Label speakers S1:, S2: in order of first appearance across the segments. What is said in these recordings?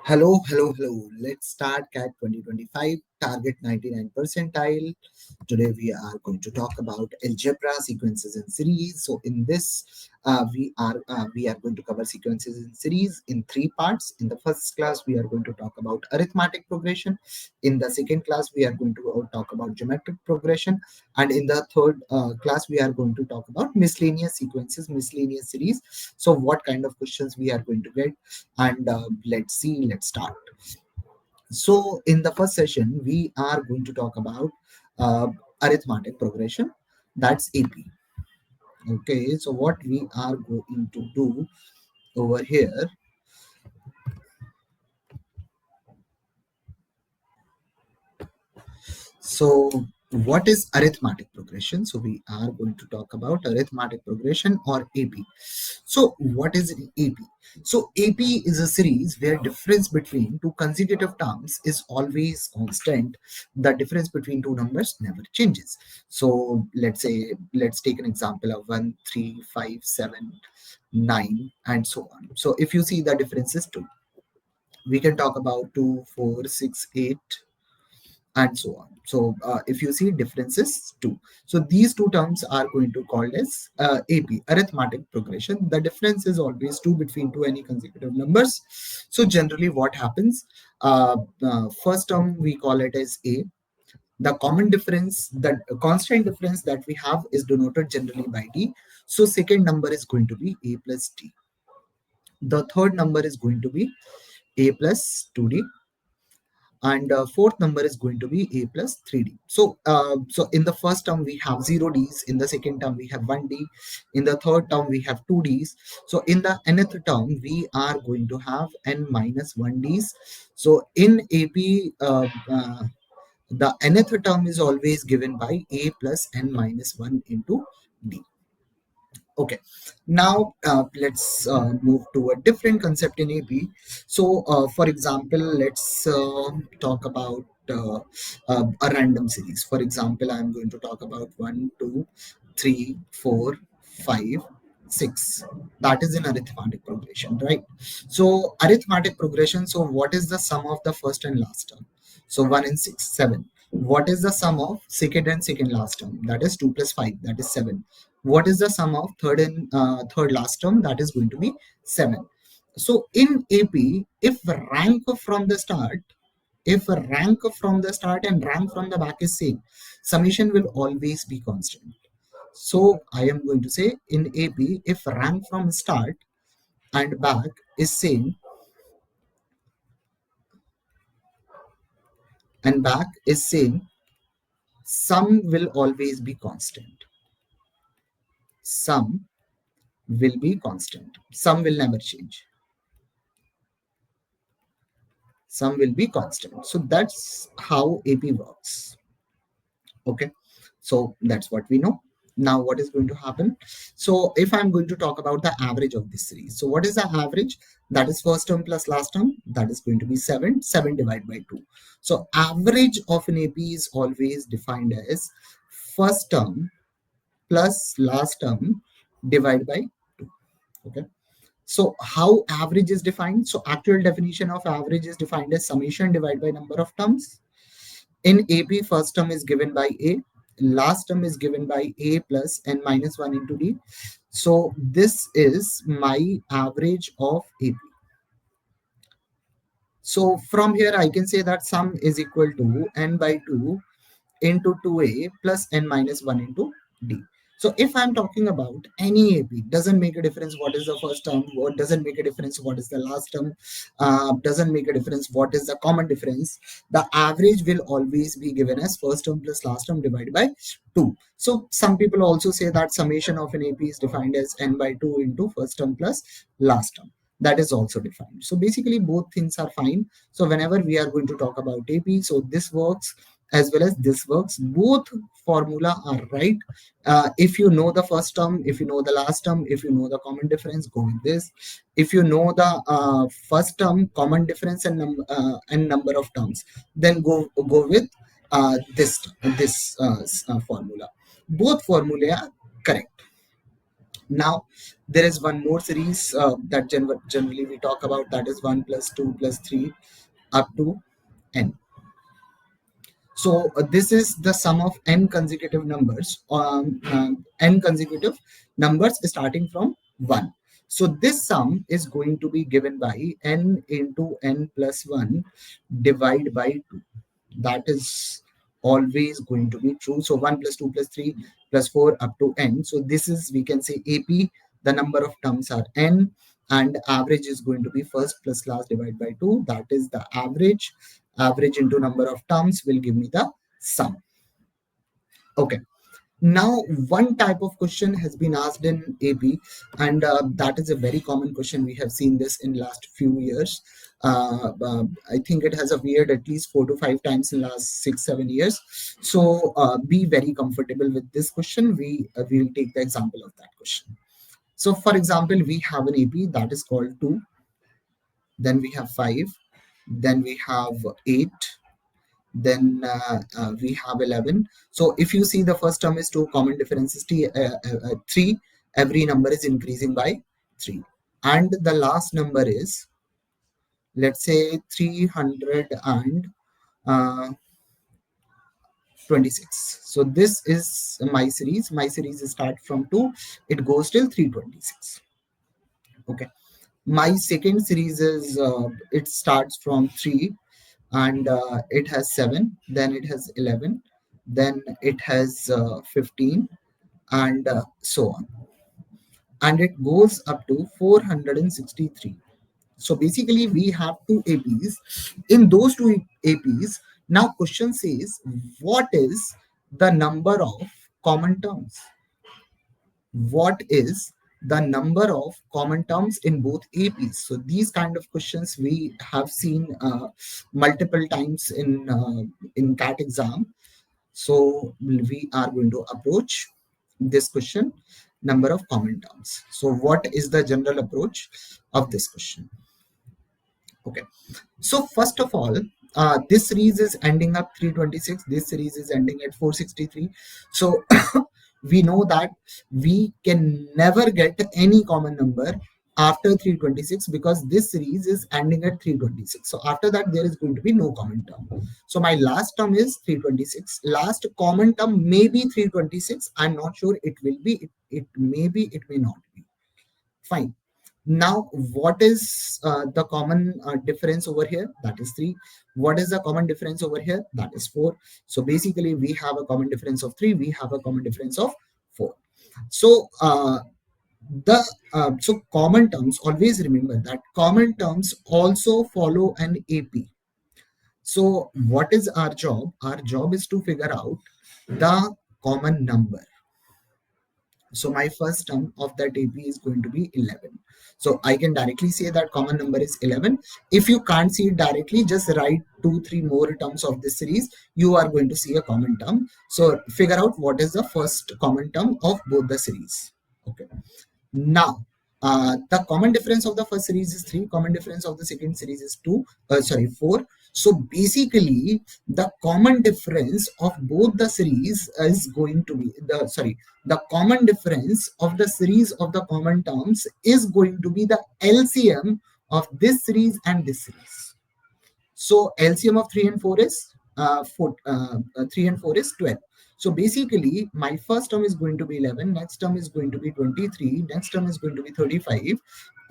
S1: Hello. Let's start CAT 2025, target 99 percentile. Today we are going to talk about algebra, sequences and series. So in this, we are going to cover sequences and series in three parts. In the first class, we are going to talk about arithmetic progression. In the second class, we are going to talk about geometric progression, and in the third class, we are going to talk about miscellaneous sequences, miscellaneous series. So what kind of questions we are going to get, and let's start. So in the first session we are going to talk about uh, arithmetic progression, that's AP. Okay, so what we are going to do over here, so what is arithmetic progression? So we are going to talk about arithmetic progression or AP. So what is AP? So AP is a series where difference between two consecutive terms is always constant. The difference between two numbers never changes. So let's take an example of 1, 3, 5, 7, 9, and so on. So if you see the difference is 2, we can talk about 2, 4, 6, 8, and so on. So if you see differences two, so these two terms are going to called as AP, arithmetic progression. The difference is always two between two any consecutive numbers. So generally what happens, first term we call it as A. The common difference, the constant difference that we have is denoted generally by D. So second number is going to be A plus D. The third number is going to be A plus 2D, and fourth number is going to be A plus 3D. So in the first term we have 0 Ds, in the second term we have 1 D, in the third term we have 2 Ds. So in the nth term we are going to have n minus 1 Ds. So in AP, the nth term is always given by A plus n minus 1 into D. Okay, now let's move to a different concept in AP. So, for example, let's talk about a random series. For example, I'm going to talk about 1, 2, 3, 4, 5, 6. That is in arithmetic progression, right? So, arithmetic progression. So, what is the sum of the first and last term? So, 1 and 6, 7. What is the sum of second and second last term? That is 2 plus 5, that is 7. What is the sum of third and third last term? That is going to be 7. So in AP, if rank from the start and rank from the back is same, summation will always be constant. So I am going to say in AP, if rank from start and back is same and back is same, sum will always be constant. Sum will be constant. Sum will never change. Sum will be constant. So that's how AP works. Okay, so that's what we know. Now what is going to happen? So if I'm going to talk about the average of this series, so what is the average? That is first term plus last term. That is going to be 7 divided by 2. So average of an AP is always defined as first term plus last term divided by 2. Okay, so how average is defined? So actual definition of average is defined as summation divided by number of terms. In AP, first term is given by A, last term is given by A plus n minus 1 into D. So this is my average of AP. So from here, I can say that sum is equal to n by 2 into 2A plus n minus 1 into D. So if I'm talking about any AP, doesn't make a difference what is the first term, what doesn't make a difference what is the last term, doesn't make a difference what is the common difference. The average will always be given as first term plus last term divided by 2. So some people also say that summation of an AP is defined as n by 2 into first term plus last term. That is also defined. So basically both things are fine. So whenever we are going to talk about AP, so this works as well as this works. Both formula are right. If you know the first term, if you know the last term, if you know the common difference, go with this. If you know the first term, common difference, and number of terms, then go with this formula. Both formula are correct. Now, there is one more series that generally we talk about, that is 1 plus 2 plus 3 up to n. So this is the sum of n consecutive numbers, n consecutive numbers starting from 1. So this sum is going to be given by n into n plus 1 divided by 2. That is always going to be true. So 1 plus 2 plus 3 plus 4 up to n. So this is, we can say, AP. The number of terms are n, and average is going to be first plus last divided by 2. That is the average. Average into number of terms will give me the sum. Okay. Now, one type of question has been asked in AP, and that is a very common question. We have seen this in last few years. I think it has appeared at least 4 to 5 times in last 6, 7 years. So be very comfortable with this question. We will take the example of that question. So, for example, we have an AP that is called 2. Then we have 5. Then we have 8. Then we have 11. So if you see, the first term is 2, common difference is 3. Every number is increasing by 3. And the last number is, let's say, 326. So this is my series. My series start from 2. It goes till 326. Okay. My second series is, it starts from 3, and it has 7, then it has 11, then it has 15, and so on, and it goes up to 463. So basically we have two APs. In those two APs, now question says, what is the number of common terms? What is the number of common terms in both APs? So these kind of questions we have seen multiple times in CAT exam. So we are going to approach this question, number of common terms. So what is the general approach of this question? Okay. So first of all, this series is ending up 326. This series is ending at 463. So we know that we can never get any common number after 326, because this series is ending at 326. So after that, there is going to be no common term. So my last term is 326. Last common term may be 326. I'm not sure it will be. It may be, it may not be. Fine. Now, what is the common difference over here? That is 3. What is the common difference over here? That is 4. So basically, we have a common difference of 3. We have a common difference of 4. So so common terms, always remember that common terms also follow an AP. So what is our job? Our job is to figure out the common number. So my first term of that AP is going to be 11. So I can directly say that common number is 11. If you can't see it directly, just write 2, 3 more terms of this series. You are going to see a common term. So figure out what is the first common term of both the series. Okay. Now, the common difference of the first series is 3. Common difference of the second series is 4. So basically, the common difference of both the series is going to be the common difference of the series of the common terms is going to be the LCM of this series and this series. So LCM of 3 and 4 is 3 and 4 is 12. So basically, my first term is going to be 11, next term is going to be 23, next term is going to be 35,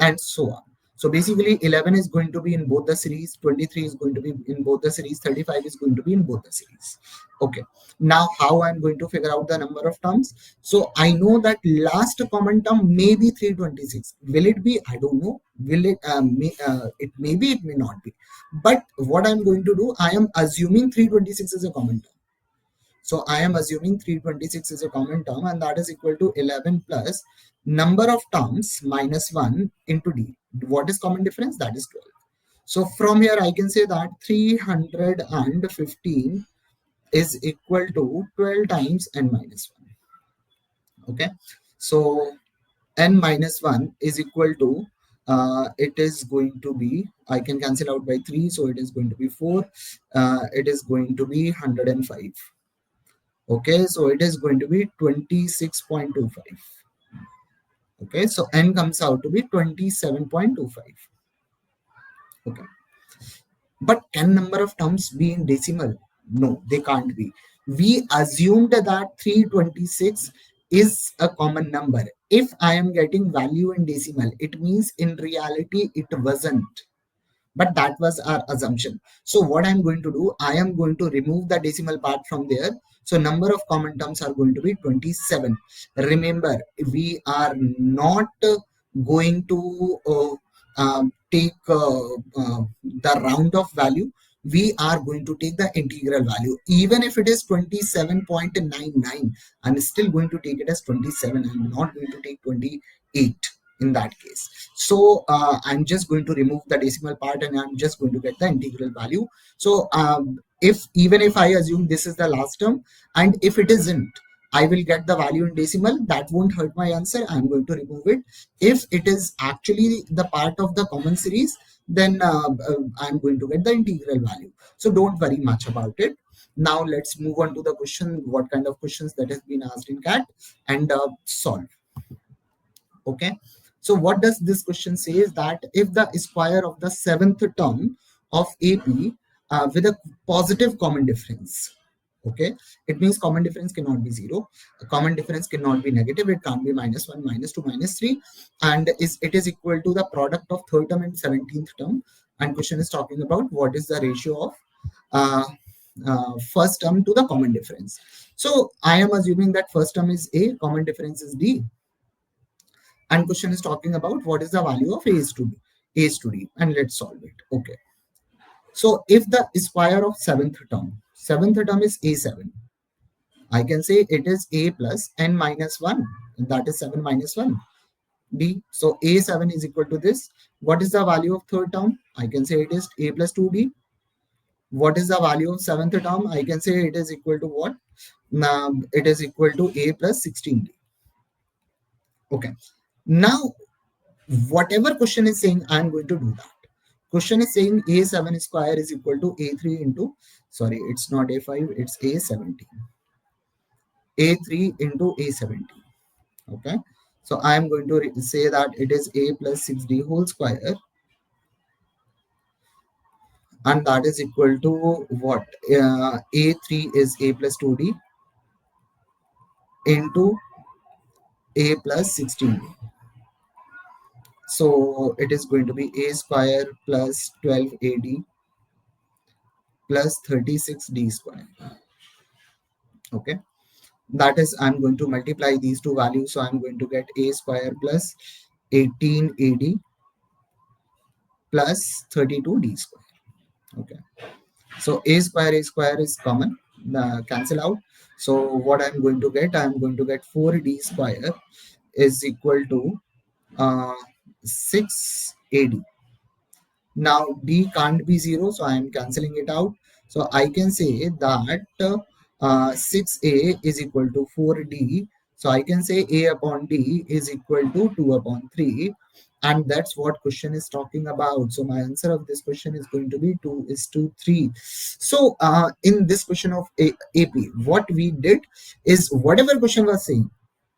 S1: and so on. So basically, 11 is going to be in both the series, 23 is going to be in both the series, 35 is going to be in both the series. Okay. Now, how I'm going to figure out the number of terms? So I know that last common term may be 326. Will it be? I don't know. Will it? It may be, it may not be. But what I'm going to do, I am assuming 326 is a common term. So I am assuming 326 is a common term, and that is equal to 11 plus number of terms minus 1 into D. What is common difference? That is 12. So from here, I can say that 315 is equal to 12 times n minus 1. Okay. So n minus 1 is equal to, it is going to be, I can cancel out by 3, so it is going to be 4. It is going to be 105. Okay, so it is going to be 26.25. Okay, so n comes out to be 27.25. Okay, but can number of terms be in decimal? No, they can't be. We assumed that 326 is a common number. If I am getting value in decimal, it means in reality it wasn't, but that was our assumption. So what I'm going to do, I am going to remove the decimal part from there. So number of common terms are going to be 27. Remember, we are not going to take the round of value. We are going to take the integral value. Even if it is 27.99, I'm still going to take it as 27. I'm not going to take 28 in that case. So I'm just going to remove the decimal part and I'm just going to get the integral value. So if even if I assume this is the last term, and if it isn't, I will get the value in decimal. That won't hurt my answer. I'm going to remove it. If it is actually the part of the common series, then I'm going to get the integral value. So don't worry much about it. Now let's move on to the question, what kind of questions that has been asked in CAT, and solve. Okay, so what does this question say is that if the square of the seventh term of AP with a positive common difference, okay, it means common difference cannot be zero, a common difference cannot be negative, it can't be -1, -2, -3, and it is equal to the product of third term and 17th term. And question is talking about what is the ratio of uh, first term to the common difference. So I am assuming that first term is A, common difference is D, and question is talking about what is the value of a is to d, and let's solve it. Okay, so if the square of seventh term is a7, I can say it is a plus n minus 1, and that is 7 minus 1 d. So a7 is equal to this. What is the value of third term? I can say it is a plus 2d. What is the value of seventh term? I can say it is equal to what? Now it is equal to a plus 16d. Okay, now whatever question is saying, I'm going to do that. Question is saying a7 square is equal to a3 into, sorry, it's not a5, it's a17. a3 into a17. Okay, so I am going to say that it is a plus 6d whole square, and that is equal to what? A3 is a plus 2d into a plus 16d. So it is going to be a square plus 12ad plus 36d square. Okay, that is, I'm going to multiply these two values. So I'm going to get a square plus 18ad plus 32d square. Okay, so a square is common, cancel out. So what I'm going to get, I'm going to get 4d square is equal to 6ad. Now d can't be 0, so I am cancelling it out. So I can say that 6a is equal to 4d. So I can say a upon d is equal to 2 upon 3. And that's what question is talking about. So my answer of this question is going to be 2 is to 3. So in this question of AP, what we did is whatever question was saying,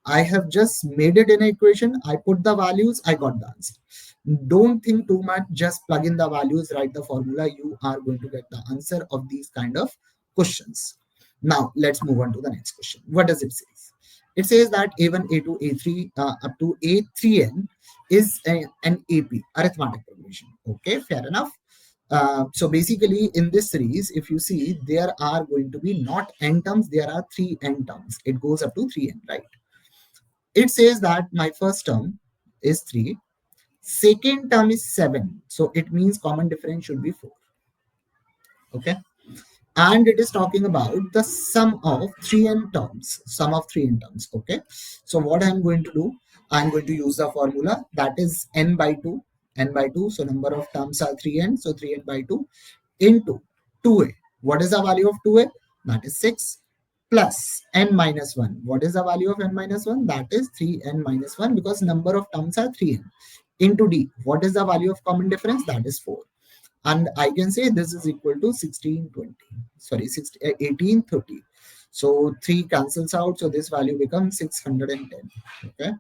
S1: I have just made it in an equation. I put the values, I got the answer. Don't think too much, just plug in the values, write the formula. You are going to get the answer of these kind of questions. Now, let's move on to the next question. What does it say? It says that A1, A2, A3 up to A3N is an AP, arithmetic progression. Okay, fair enough. So basically in this series, if you see, there are going to be not n terms, there are 3 n terms. It goes up to 3n, right? It says that my first term is 3, second term is 7, so it means common difference should be 4. Okay, and it is talking about the sum of 3n terms, okay. So what I'm going to do, I'm going to use the formula, that is n by 2, so number of terms are 3n, so 3n by 2 into 2a. What is the value of 2a? That is 6, plus n minus 1. What is the value of n minus 1? That is 3n minus 1, because number of terms are 3n, into d. What is the value of common difference? That is 4. And I can say this is equal to 1620. Sorry, 1830. So 3 cancels out, so this value becomes 610. Okay.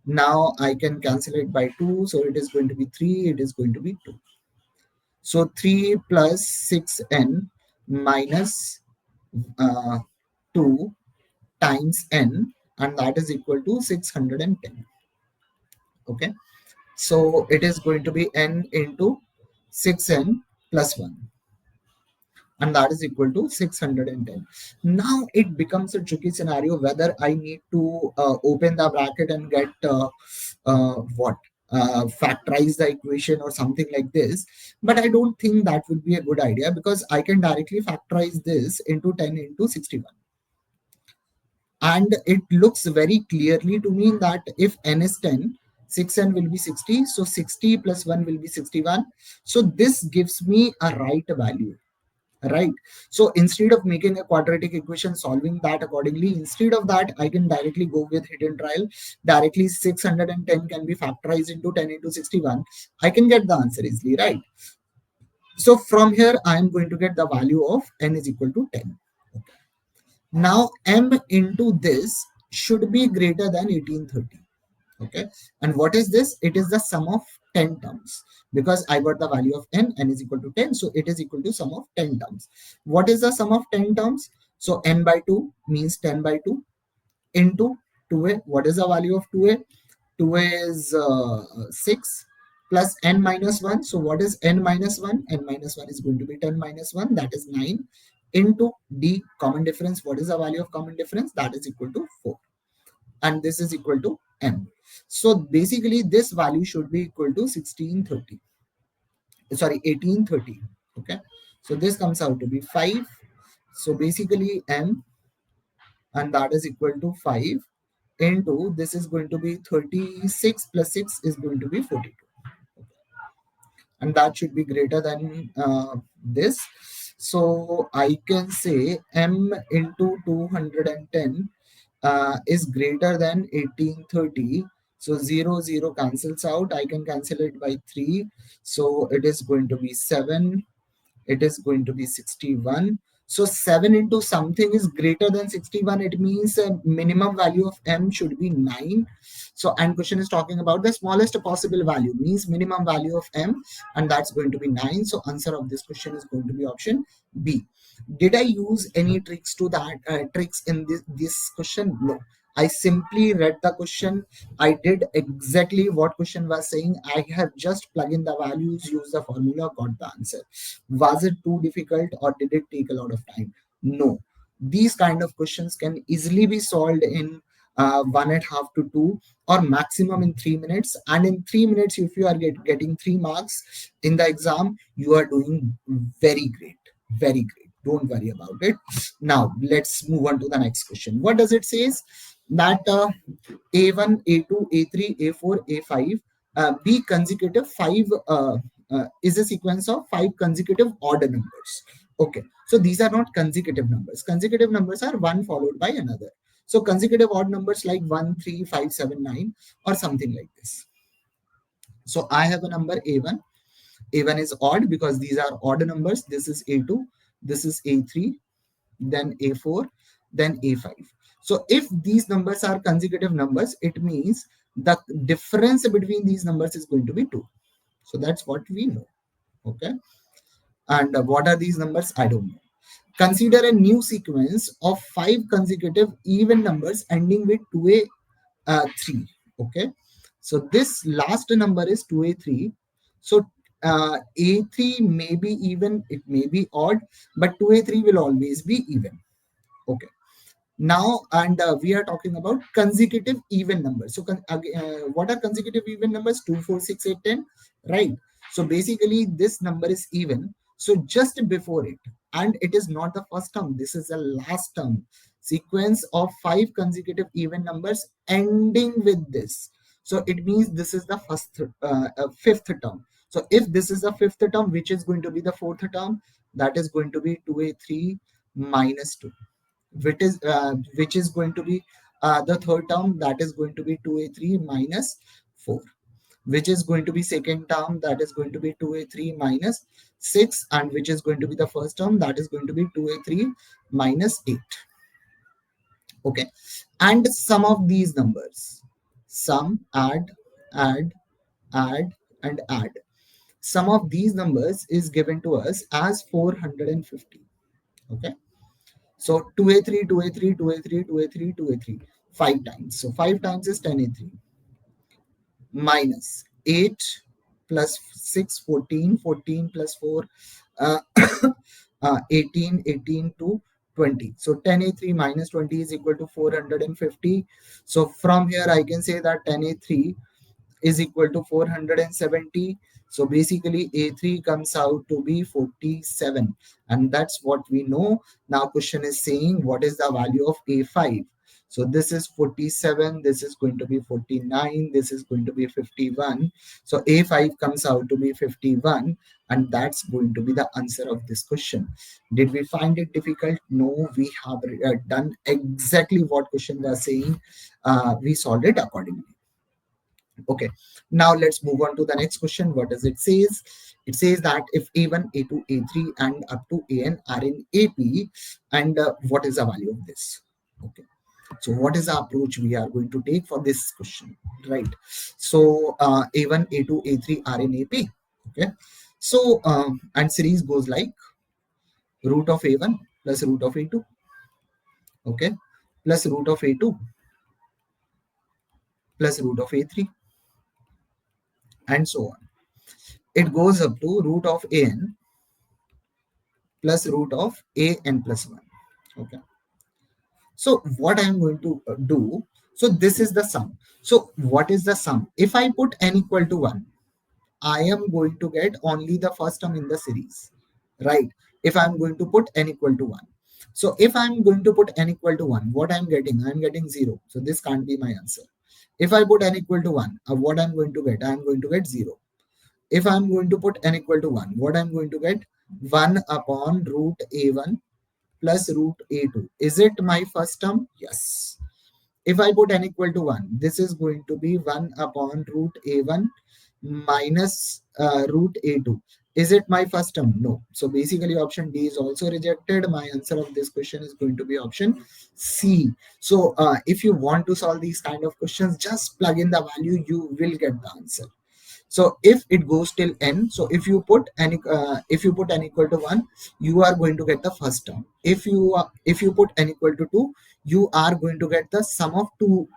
S1: Now I can cancel it by 2, so it is going to be 3, it is going to be 2. So 3 plus 6n minus 2 times n, and that is equal to 610. Okay, so it is going to be n into 6n plus 1, and that is equal to 610. Now it becomes a tricky scenario whether I need to open the bracket and get what factorize the equation or something like this, but I don't think that would be a good idea, because I can directly factorize this into 10 into 61, and it looks very clearly to me that if n is 10, 6n will be 60, so 60 plus 1 will be 61. So this gives me a right value, right? So instead of making a quadratic equation, solving that accordingly, instead of that, I can directly go with hidden trial. Directly 610 can be factorized into 10 into 61. I can get the answer easily, right? So from here, I am going to get the value of n is equal to 10. Okay. Now m into this should be greater than 1830. Okay, and what is this? It is the sum of 10 terms, because I got the value of n is equal to 10, so it is equal to sum of 10 terms. What is the sum of 10 terms? So n by 2 means 10 by 2 into 2a. What is the value of 2a? 2a is 6 plus n minus 1. So what is n minus 1? N minus 1 is going to be 10 minus 1, that is 9, into d, common difference. What is the value of common difference? That is equal to 4, and this is equal to m. So basically this value should be equal to 1630, sorry, 1830. Okay, so this comes out to be 5. So basically m, and that is equal to 5 into, this is going to be 36 plus 6 is going to be 42, and that should be greater than this. So I can say m into 210 is greater than 1830. So 0 0 cancels out. I can cancel it by 3. So it is going to be 7. It is going to be 61. So 7 into something is greater than 61. It means a minimum value of m should be 9. So, and question is talking about the smallest possible value, means minimum value of m, and that's going to be 9. So answer of this question is going to be option B. Did I use any tricks to that tricks in this question? No. I simply read the question. I did exactly what question was saying. I have just plugged in the values, used the formula, got the answer. Was it too difficult or did it take a lot of time? No. These kind of questions can easily be solved in 1.5 to 2, or maximum in 3 minutes. And in 3 minutes, if you are getting 3 marks in the exam, you are doing very great. Very great. Don't worry about it. Now, let's move on to the next question. What does it say? That A1, A2, A3, A4, A5 be consecutive 5 is a sequence of 5 consecutive odd numbers. Okay, so these are not consecutive numbers. Consecutive numbers are one followed by another. So consecutive odd numbers like 1, 3, 5, 7, 9, or something like this. So I have a number A1. A1 is odd because these are odd numbers. This is A2, this is A3, then A4, then A5. So if these numbers are consecutive numbers, it means the difference between these numbers is going to be 2. So that's what we know. Okay. And what are these numbers? I don't know. Consider a new sequence of 5 consecutive even numbers ending with 2a 3. Okay. So this last number is 2a3. So a3 may be even, it may be odd, but 2a3 will always be even. Okay. Now, and we are talking about consecutive even numbers. So what are consecutive even numbers? 2, 4, 6, 8, 10, right? So basically this number is even, so just before it, and it is not the first term, this is the last term, sequence of 5 consecutive even numbers ending with this. So it means this is the fifth term. So if this is the fifth term, which is going to be the fourth term? That is going to be 2a3 minus 2, which is going to be the third term, that is going to be 2a3 minus 4, which is going to be second term, that is going to be 2a3 minus 6, and which is going to be the first term, that is going to be 2a3 minus 8. Okay, and sum of these numbers, sum, add, add, and add. Sum of these numbers is given to us as 450. Okay. So 2a3, 2a3, 2a3, 2a3, 2a3, 5 times. So 5 times is 10a3 minus 8 plus 6, 14, 14 plus 4, uh, 18, 18 to 20. So 10a3 minus 20 is equal to 450. So from here I can say that 10a3 is equal to 470. So basically A3 comes out to be 47, and that's what we know. Now question is saying what is the value of A5. So this is 47, this is going to be 49, this is going to be 51. So A5 comes out to be 51, and that's going to be the answer of this question. Did we find it difficult? No, we have done exactly what question was saying. We solved it accordingly. Okay, now let's move on to the next question. What does it says? It says that if A1, A2, A3, and up to AN are in AP, and what is the value of this? Okay, so what is the approach we are going to take for this question, right? So A1, A2, A3 are in AP. Okay, so and series goes like root of A1 plus root of A2. Okay, plus root of A2 plus root of A3, and so on. It goes up to root of AN plus root of an plus 1. Okay. So what I'm going to do, so this is the sum. So what is the sum? If I put n equal to 1, I am going to get only the first term in the series, right? If I'm going to put n equal to 1. So if I'm going to put n equal to 1, what I'm getting? I'm getting 0. So this can't be my answer. If I put n equal to 1, what I'm going to get? I'm going to get 0. If I'm going to put n equal to 1, what I'm going to get? 1 upon root a1 plus root a2. Is it my first term? Yes. If I put n equal to 1, this is going to be 1 upon root a1 minus root a2. Is it my first term? No. So basically option D is also rejected. My answer of this question is going to be option C. So if you want to solve these kind of questions, just plug in the value, you will get the answer. So if it goes till n, so if you put n equal to 1, you are going to get the first term. If you put n equal to 2, you are going to get the sum of two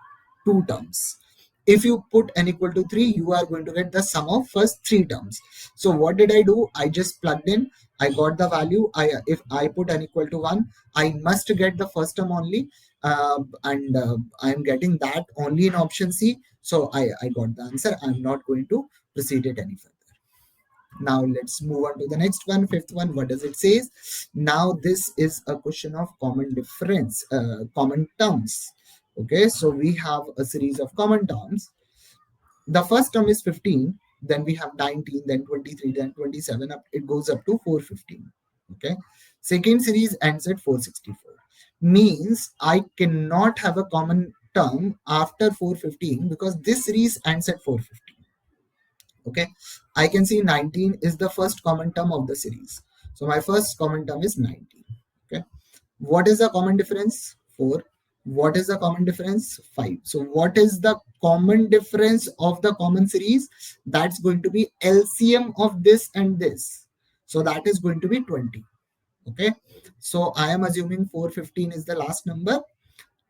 S1: terms. If you put n equal to 3, you are going to get the sum of first three terms. So what did I do? I just plugged in, I got the value. If I put n equal to 1, I must get the first term only, and I'm getting that only in option C. So I got the answer. I'm not going to proceed it any further. Now let's move on to the next one, fifth one. What does it say? Now this is a question of common difference, common terms. Okay, so we have a series of common terms. The first term is 15, then we have 19, then 23, then 27, it goes up to 415. Okay, second series ends at 464. Means I cannot have a common term after 415 because this series ends at 415. Okay, I can see 19 is the first common term of the series. So my first common term is 19. Okay, what is the common difference? 4. What is the common difference? 5. So what is the common difference of the common series? That's going to be LCM of this and this. So that is going to be 20. Okay, so I am assuming 415 is the last number.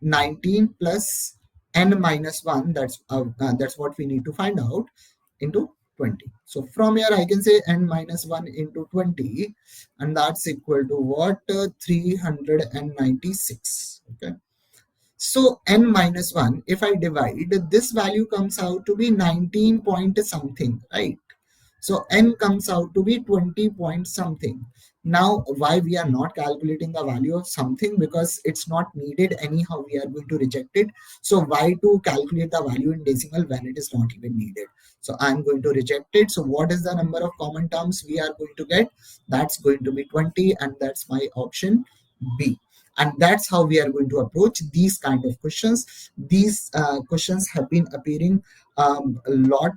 S1: 19 plus n minus 1, that's what we need to find out, into 20. So from here I can say n minus 1 into 20, and that's equal to what? 396. Okay, so n minus 1, if I divide, this value comes out to be 19 point something, right? So n comes out to be 20 point something. Now, why we are not calculating the value of something? Because it's not needed anyhow. We are going to reject it. So why to calculate the value in decimal when it is not even needed? So I'm going to reject it. So what is the number of common terms we are going to get? That's going to be 20, and that's my option B. And that's how we are going to approach these kind of questions. These questions have been appearing a lot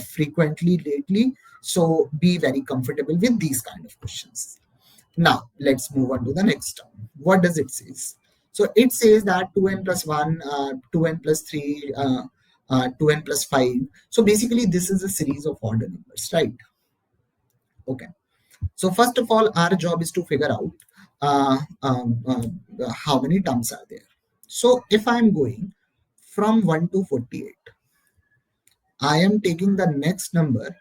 S1: frequently lately. So be very comfortable with these kind of questions. Now let's move on to the next term. What does it say? So it says that 2n plus 1, 2n plus 3, 2n plus 5. So basically, this is a series of order numbers, right? Okay. So first of all, our job is to figure out how many terms are there. So if I'm going from 1 to 48, I am taking the next number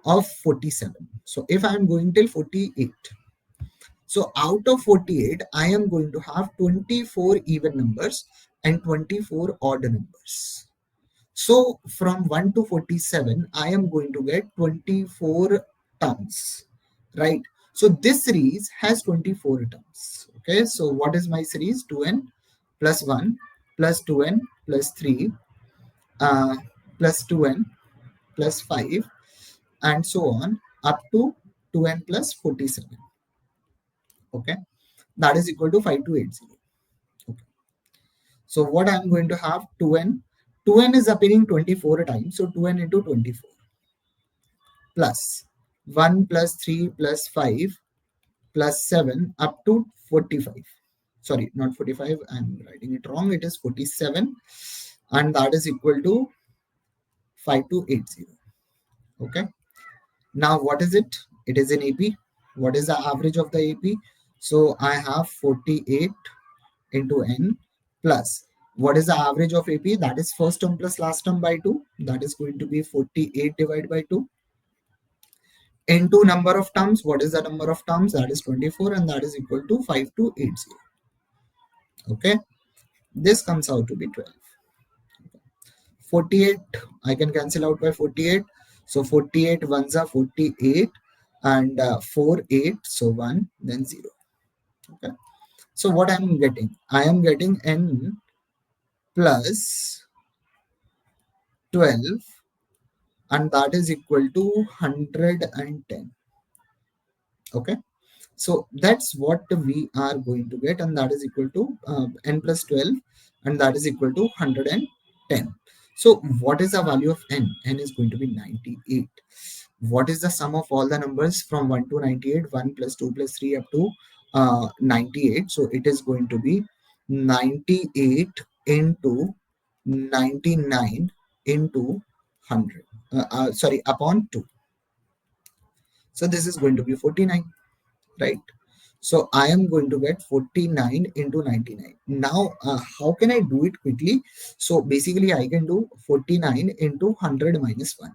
S1: of 47. So if I'm going till 48, so out of 48, I am going to have 24 even numbers and 24 odd numbers. So from 1 to 47, I am going to get 24 terms, right? So this series has 24 terms. Okay, so what is my series? 2n plus 1 plus 2n plus 3 uh, plus 2n plus 5 and so on up to 2n plus 47. Okay, that is equal to 5280. Okay. So what I'm going to have 2n. 2n is appearing 24 times, so 2n into 24 plus 1 plus 3 plus 5 plus 7 up to 45. Sorry, not 45, I'm writing it wrong. It is 47 and that is equal to 5280. Okay. Now what is it? It is in AP. What is the average of the AP? So I have 48 into n plus what is the average of AP? That is first term plus last term by 2. That is going to be 48 divided by 2. Into number of terms, what is the number of terms? That is 24 and that is equal to 5280. Okay, this comes out to be 12. 48, I can cancel out by 48. So 48 ones are 48 and 4 8, so 1 then 0. Okay, so what I'm getting? I am getting n plus 12 and that is equal to 110. Okay, so that's what we are going to get and that is equal to n plus 12 and that is equal to 110. So what is the value of n? N is going to be 98. What is the sum of all the numbers from 1 to 98? 1 plus 2 plus 3 up to 98. So it is going to be 98 into 99 into 100. Sorry, upon 2. So this is going to be 49, right? So I am going to get 49 into 99. Now, how can I do it quickly? So basically, I can do 49 into 100 minus 1.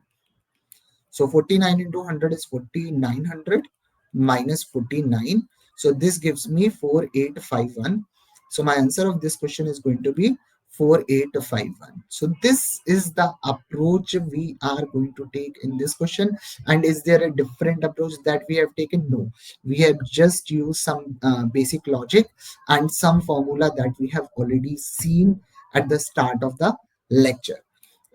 S1: So 49 into 100 is 4900 minus 49. So this gives me 4851. So my answer of this question is going to be 4851. So this is the approach we are going to take in this question. And is there a different approach that we have taken? No, we have just used some basic logic and some formula that we have already seen at the start of the lecture.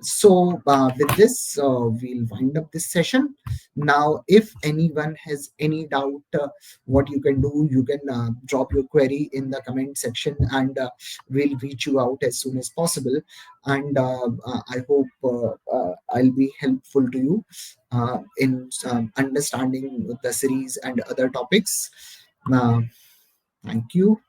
S1: So with this, we'll wind up this session. Now, if anyone has any doubt, what you can do, you can drop your query in the comment section and we'll reach you out as soon as possible. And I hope I'll be helpful to you in understanding the series and other topics. Uh, Thank you.